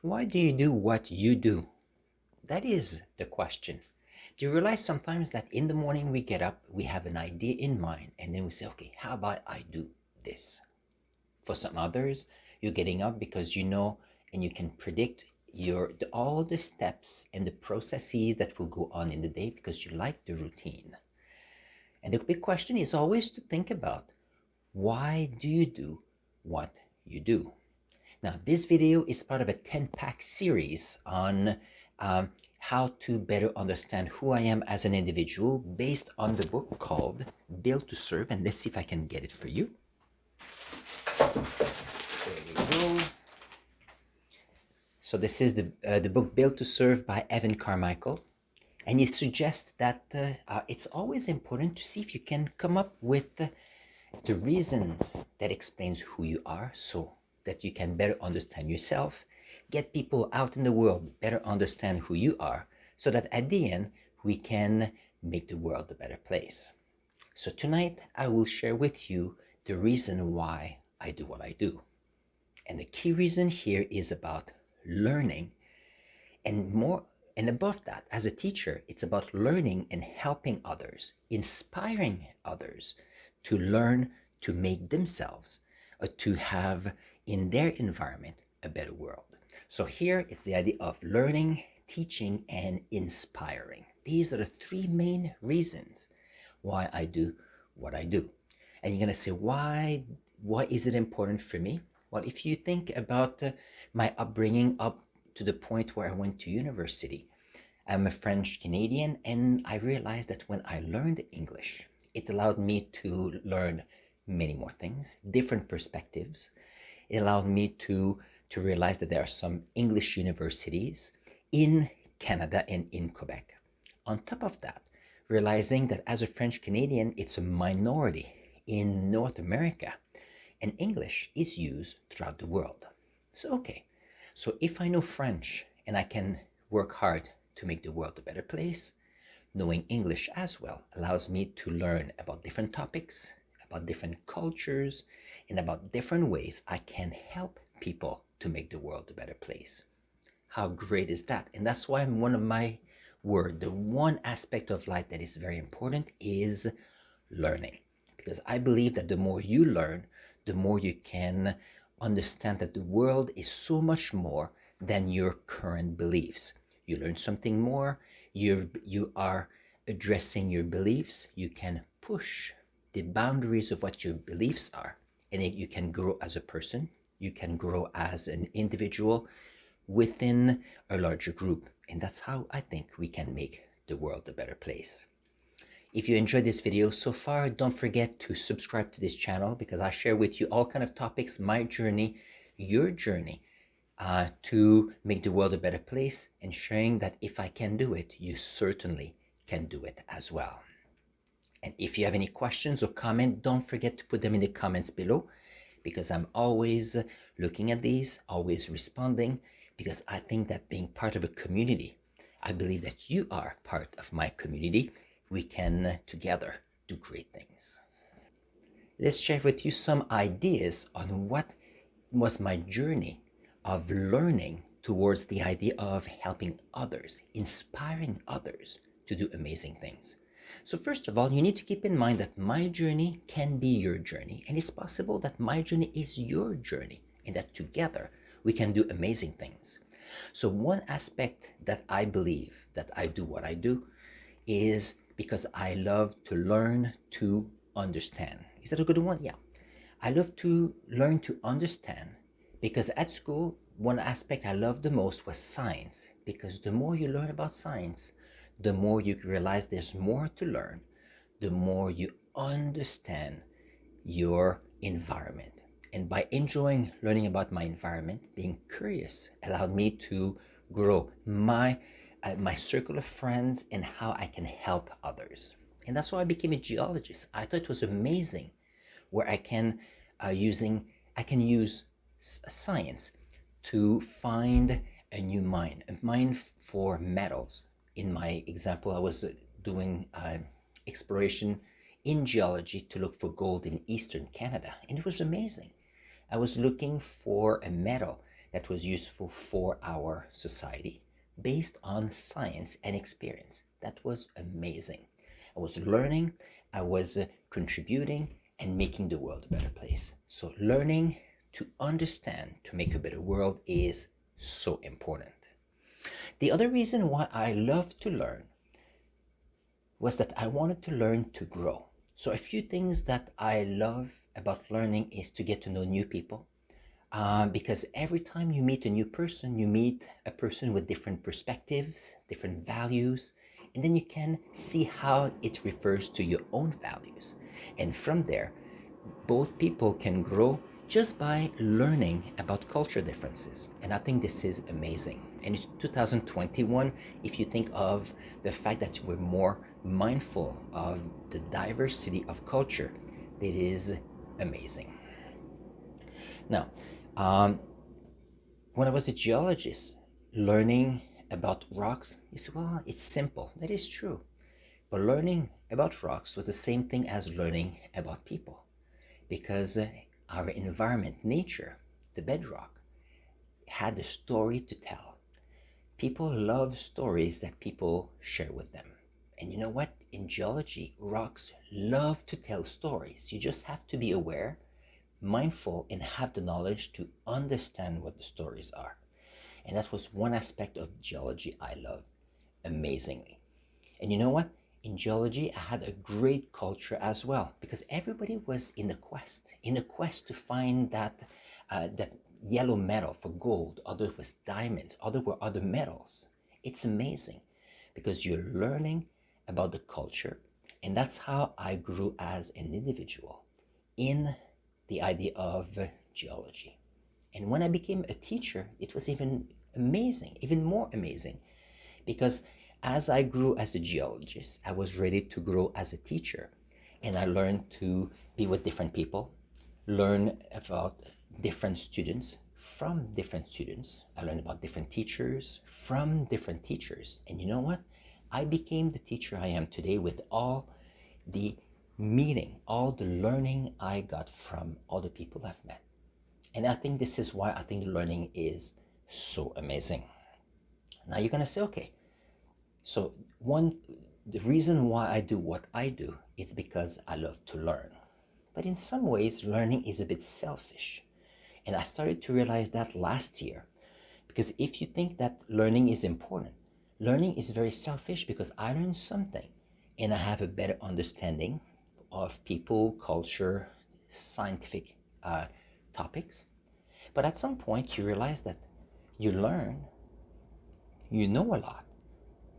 Why do you do what you do? That is the question. Do you realize sometimes that in the morning we get up, we have an idea in mind, and then we say, okay, how about I do this? For some others, you're getting up because you know and you can predict all the steps and the processes that will go on in the day because you like the routine. And the big question is always to think about, why do you do what you do? Now, this video is part of a 10-pack series on how to better understand who I am as an individual based on the book called Built to Serve. And let's see if I can get it for you. There we go. So this is the book Built to Serve by Evan Carmichael. And he suggests that it's always important to see if you can come up with the reasons that explains who you are so that you can better understand yourself, get people out in the world better understand who you are, so that at the end we can make the world a better place. So tonight I will share with you the reason why I do what I do. And the key reason here is about learning, and more and above that, as a teacher, it's about learning and helping others, inspiring others to learn to make themselves, or to have in their environment a better world. So here it's the idea of learning, teaching, and inspiring. These are the three main reasons why I do what I do. And you're going to say, why is it important for me? Well, if you think about my upbringing up to the point where I went to university, I'm a French Canadian, and I realized that when I learned English, it allowed me to learn many more things, different perspectives. It allowed me to realize that there are some English universities in Canada and in Quebec. On top of that, realizing that as a French Canadian, it's a minority in North America, and English is used throughout the world. So if I know French and I can work hard to make the world a better place, knowing English as well allows me to learn about different topics, about different cultures, and about different ways I can help people to make the world a better place. How great is that? And that's why one of my the one aspect of life that is very important is learning. Because I believe that the more you learn, the more you can understand that the world is so much more than your current beliefs. You learn something more, you are addressing your beliefs, you can push the boundaries of what your beliefs are, and you can grow as a person, you can grow as an individual within a larger group. And that's how I think we can make the world a better place. If you enjoyed this video so far, don't forget to subscribe to this channel, because I share with you all kind of topics, my journey, your journey, to make the world a better place, and sharing that if I can do it, you certainly can do it as well. And if you have any questions or comments, don't forget to put them in the comments below, because I'm always looking at these, always responding, because I think that being part of a community, I believe that you are part of my community. We can together do great things. Let's share with you some ideas on what was my journey of learning towards the idea of helping others, inspiring others to do amazing things. So first of all, you need to keep in mind that my journey can be your journey, and it's possible that my journey is your journey, and that together we can do amazing things. So one aspect that I believe that I do what I do is because I love to learn to understand. Is that a good one? Yeah. I love to learn to understand, because at school, one aspect I loved the most was science, because the more you learn about science, the more you realize there's more to learn, the more you understand your environment. And by enjoying learning about my environment, being curious allowed me to grow my circle of friends and how I can help others. And that's why I became a geologist. I thought it was amazing where I can use science to find a new mine, a mine for metals. In my example, I was doing exploration in geology to look for gold in eastern Canada, and it was amazing. I was looking for a metal that was useful for our society based on science and experience. That was amazing. I was learning, I was contributing, and making the world a better place. So, learning to understand to make a better world is so important. The other reason why I love to learn was that I wanted to learn to grow. So, a few things that I love about learning is to get to know new people. Because every time you meet a new person, you meet a person with different perspectives, different values, and then you can see how it refers to your own values. And from there, both people can grow just by learning about culture differences. And I think this is amazing. And in 2021, if you think of the fact that we're more mindful of the diversity of culture, it is amazing. Now, um, when I was a geologist, learning about rocks, you say, well, it's simple. That is true. But learning about rocks was the same thing as learning about people, because our environment, nature, the bedrock, had a story to tell. People love stories that people share with them. And you know what? In geology, rocks love to tell stories. You just have to be aware, mindful, and have the knowledge to understand what the stories are. And that was one aspect of geology I loved amazingly. And you know what? In geology, I had a great culture as well, because everybody was in a quest to find that yellow metal for gold. Other was diamonds. Other were other metals. It's amazing because you're learning about the culture, and that's how I grew as an individual in the idea of geology. And when I became a teacher, it was even amazing, even more amazing, because as I grew as a geologist, I was ready to grow as a teacher. And I learned to be with different people, learn about different students from different students. I learned about different teachers from different teachers. And you know what? I became the teacher I am today with all the meeting, all the learning I got from all the people I've met. And I think this is why I think learning is so amazing. Now you're going to say, okay, so the reason why I do what I do is because I love to learn. But in some ways, learning is a bit selfish. And I started to realize that last year. Because if you think that learning is important, learning is very selfish because I learned something and I have a better understanding of people, culture, scientific topics. But at some point, you realize that you learn, you know a lot.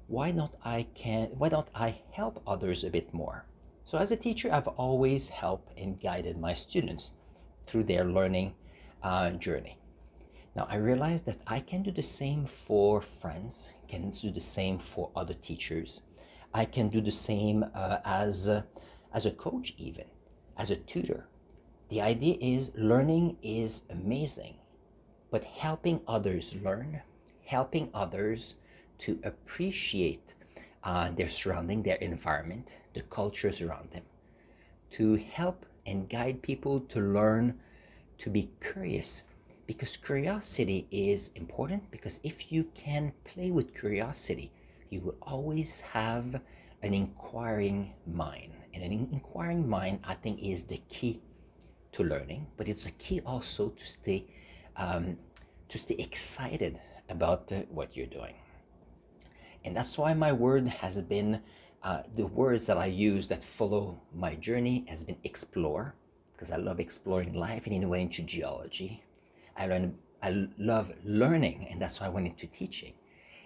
Why don't I help others a bit more? So as a teacher, I've always helped and guided my students through their learning journey. Now I realized that I can do the same for friends, can do the same for other teachers. I can do the same as a coach, even as a tutor. The idea is learning is amazing, but helping others learn, helping others to appreciate their surrounding, their environment, the cultures around them, to help and guide people to learn to be curious. Because curiosity is important, because if you can play with curiosity, you will always have an inquiring mind. And an inquiring mind, I think, is the key to learning, but it's a key also um, to stay excited about what you're doing. And that's why my word has been, the words that I use that follow my journey has been explore, because I love exploring life, and then I went into geology. I love learning, and that's why I went into teaching.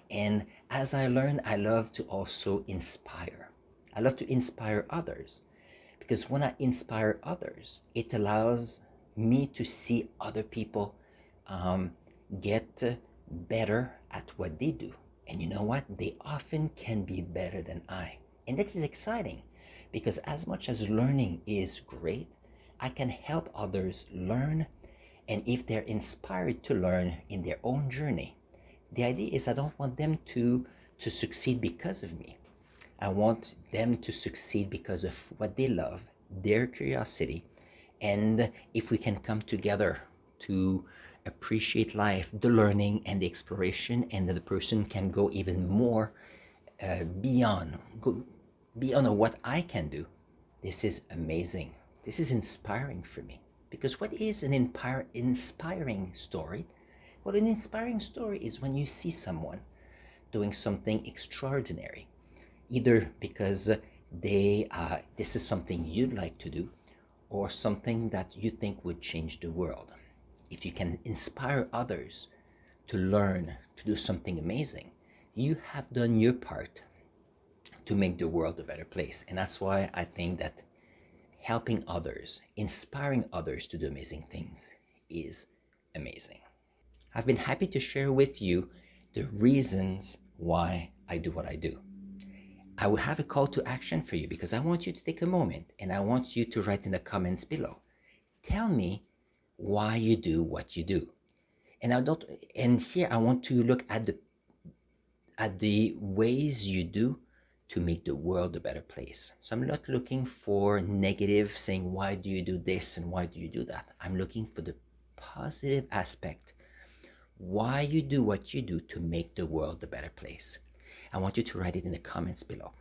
And as I learn, I love to also inspire. I love to inspire others, because when I inspire others, it allows me to see other people um, get better at what they do. And you know what? They often can be better than I. And that is exciting, because as much as learning is great, I can help others learn. And if they're inspired to learn in their own journey, the idea is I don't want them to succeed because of me. I want them to succeed because of what they love, their curiosity, and if we can come together to appreciate life, the learning and the exploration, and that the person can go even more go beyond what I can do. This is amazing. This is inspiring for me. Because what is an inspiring story? Well, an inspiring story is when you see someone doing something extraordinary, either because this is something you'd like to do, or something that you think would change the world. If you can inspire others to learn to do something amazing, you have done your part to make the world a better place. And that's why I think that helping others, inspiring others to do amazing things is amazing. I've been happy to share with you the reasons why I do what I do. I will have a call to action for you because I want you to take a moment and I want you to write in the comments below. Tell me why you do what you do. And here I want to look at the ways you do to make the world a better place. So I'm not looking for negative, saying why do you do this and why do you do that. I'm looking for the positive aspect, why you do what you do to make the world a better place. I want you to write it in the comments below.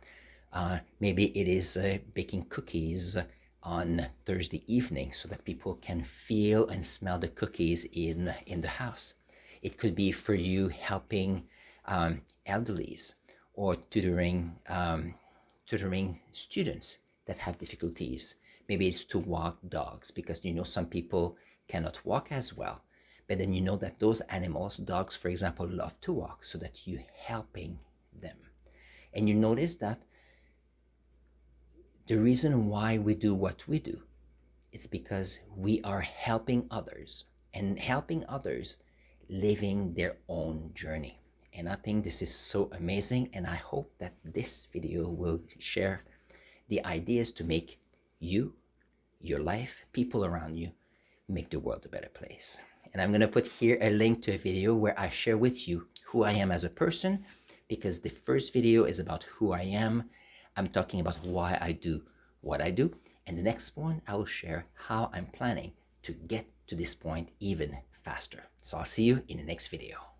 Maybe it is baking cookies on Thursday evening so that people can feel and smell the cookies in the house. It could be for you helping elderlies or tutoring students that have difficulties. Maybe it's to walk dogs because you know some people cannot walk as well. But then you know that those animals, dogs for example, love to walk, so that you're helping them. And you notice that the reason why we do what we do is because we are helping others and helping others living their own journey. And I think this is so amazing, and I hope that this video will share the ideas to make you, your life, people around you, make the world a better place. And I'm going to put here a link to a video where I share with you who I am as a person, because the first video is about who I am. I'm talking about why I do what I do. And the next one, I will share how I'm planning to get to this point even faster. So I'll see you in the next video.